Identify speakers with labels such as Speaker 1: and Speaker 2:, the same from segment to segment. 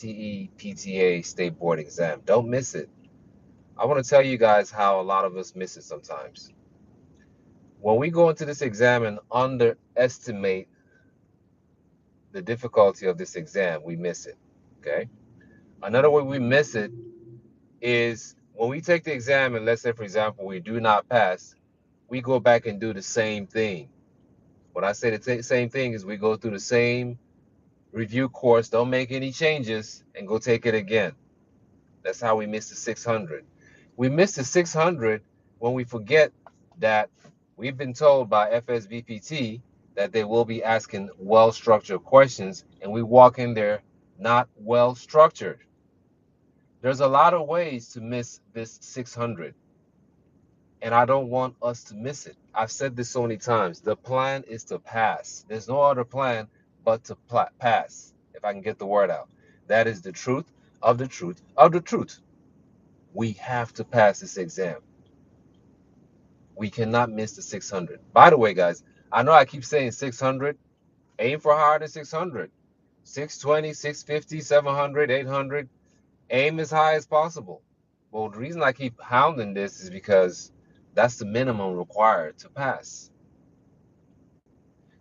Speaker 1: NPTE PTA State Board exam. Don't miss it. I want to tell you guys how a lot of us miss it sometimes. When we go into this exam and underestimate the difficulty of this exam, we miss it. Okay. Another way we miss it is when we take the exam and let's say, for example, we do not pass, we go back and do the same thing. When I say the same thing is we go through the same review course, don't make any changes, and go take it again. That's how we miss the 600. We miss the 600 when we forget that we've been told by FSBPT that they will be asking well structured questions, and we walk in there not well structured. There's a lot of ways to miss this 600, and I don't want us to miss it. I've said this so many times. The plan is to pass. There's no other plan but to pass, if I can get the word out. That is the truth of the truth of the truth. We have to pass this exam. We cannot miss the 600. By the way, guys, I know I keep saying 600. Aim for higher than 600. 620, 650, 700, 800. Aim as high as possible. Well, the reason I keep hounding this is because that's the minimum required to pass.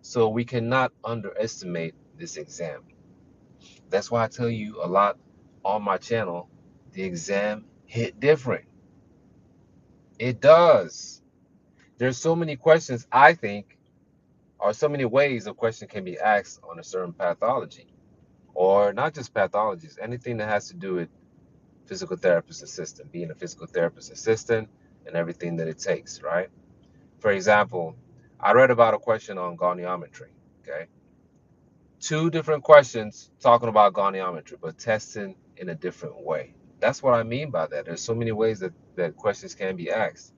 Speaker 1: So we cannot underestimate this exam. That's why I tell you a lot on my channel, the exam hit different. It does. There's so many questions, I think, or so many ways a question can be asked on a certain pathology. Or not just pathologies, anything that has to do with physical therapist assistant, being a physical therapist assistant and everything that it takes, right? For example, I read about a question on goniometry, okay? Two different questions talking about goniometry, but testing in a different way. That's what I mean by that. There's so many ways that questions can be asked.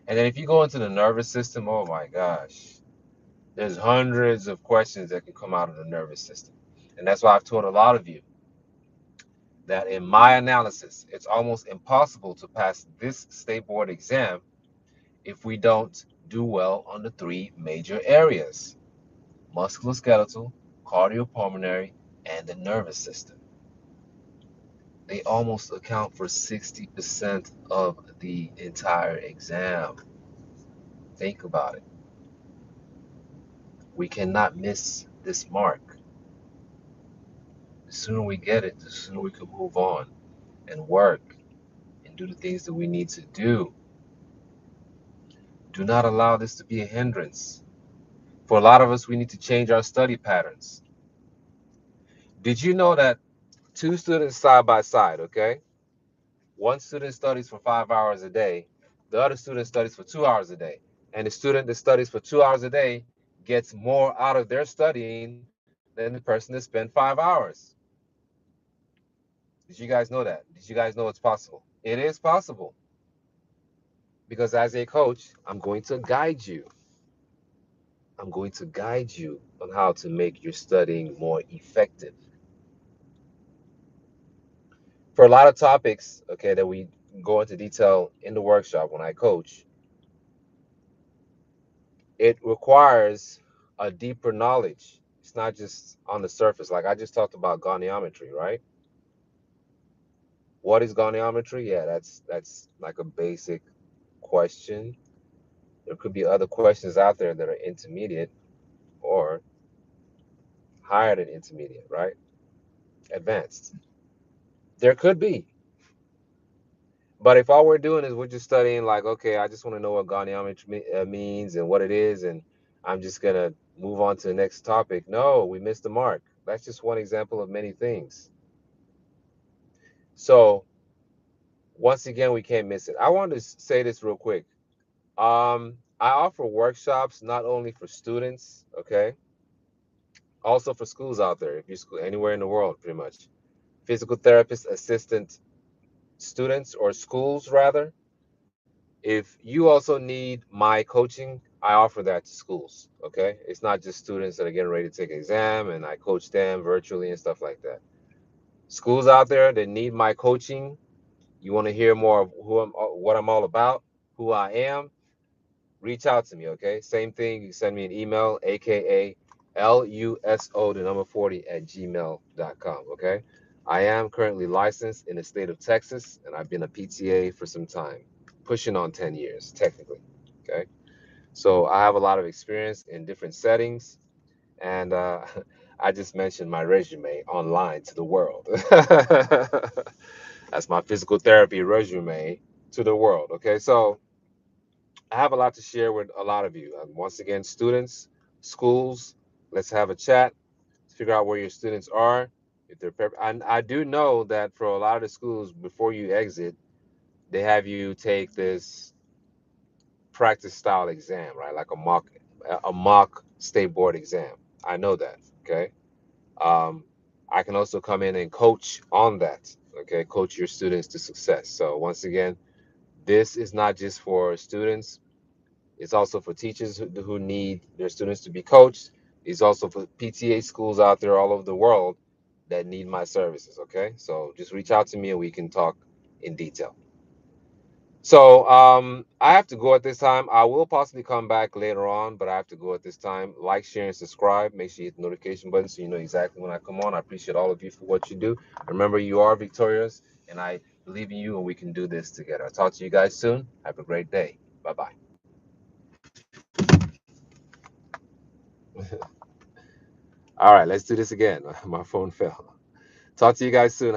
Speaker 1: And then if you go into the nervous system, oh my gosh, there's hundreds of questions that can come out of the nervous system. And that's why I've told a lot of you that in my analysis, it's almost impossible to pass this state board exam if we don't do well on the three major areas: musculoskeletal, cardiopulmonary, and the nervous system. They almost account for 60% of the entire exam. Think about it. We cannot miss this mark. The sooner we get it, the sooner we can move on and work and do the things that we need to do. Do not allow this to be a hindrance. For a lot of us, we need to change our study patterns. Did you know that two students side by side, okay? One student studies for 5 hours a day, the other student studies for 2 hours a day. And the student that studies for 2 hours a day gets more out of their studying than the person that spent 5 hours. Did you guys know that? Did you guys know it's possible? It is possible. Because as a coach, I'm going to guide you. I'm going to guide you on how to make your studying more effective. For a lot of topics, okay, that we go into detail in the workshop when I coach, it requires a deeper knowledge. It's not just on the surface. Like I just talked about goniometry, right? What is goniometry? Yeah, that's like a basic question. There could be other questions out there that are intermediate or higher than intermediate, right? Advanced. There could be. But if all we're doing is we're just studying, like, okay, I just want to know what goniometry means and what it is, and I'm just going to move on to the next topic. No, we missed the mark. That's just one example of many things. So, once again, we can't miss it. I want to say this real quick. I offer workshops not only for students, okay, also for schools out there, if you're school, anywhere in the world, pretty much. Physical therapist assistant students or schools, rather. If you also need my coaching, I offer that to schools. Okay, it's not just students that are getting ready to take an exam and I coach them virtually and stuff like that. Schools out there that need my coaching, you want to hear more of what I'm all about, who I am, reach out to me. Okay, same thing. You send me an email, aka LUSO the number 40 at gmail.com. Okay, I am currently licensed in the state of Texas, and I've been a PTA for some time, pushing on 10 years, technically. Okay. So I have a lot of experience in different settings, and I just mentioned my resume online to the world. That's my physical therapy resume to the world. Okay. So I have a lot to share with a lot of you. Once again, students, schools, let's have a chat, figure out where your students are. If they're and I do know that for a lot of the schools, before you exit, they have you take this practice style exam, right? Like a mock state board exam. I know that. Okay. Um, I can also come in and coach on that. Okay, coach your students to success. So once again, this is not just for students. It's also for teachers who need their students to be coached. It's also for PTA schools out there all over the world that need my services. Okay, so just reach out to me and we can talk in detail. So I have to go at this time. I will possibly come back later on, but I have to go at this time. Like, share, and subscribe. Make sure you hit the notification button so you know exactly when I come on. I appreciate all of you for what you do. Remember, you are victorious, and I believe in you, and we can do this together. I'll talk to you guys soon. Have a great day. Bye bye. All right, let's do this again. My phone fell. Talk to you guys soon. Have